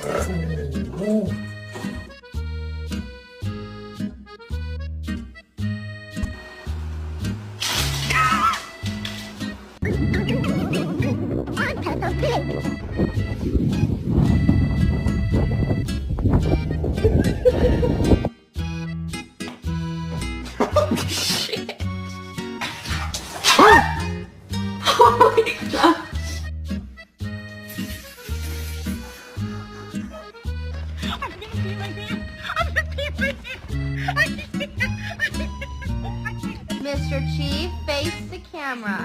I'm Peppa Pig. Oh shit! Oh my god! I'm gonna pee my pants. I'm gonna pee my pants. Mr. Chief, face the camera.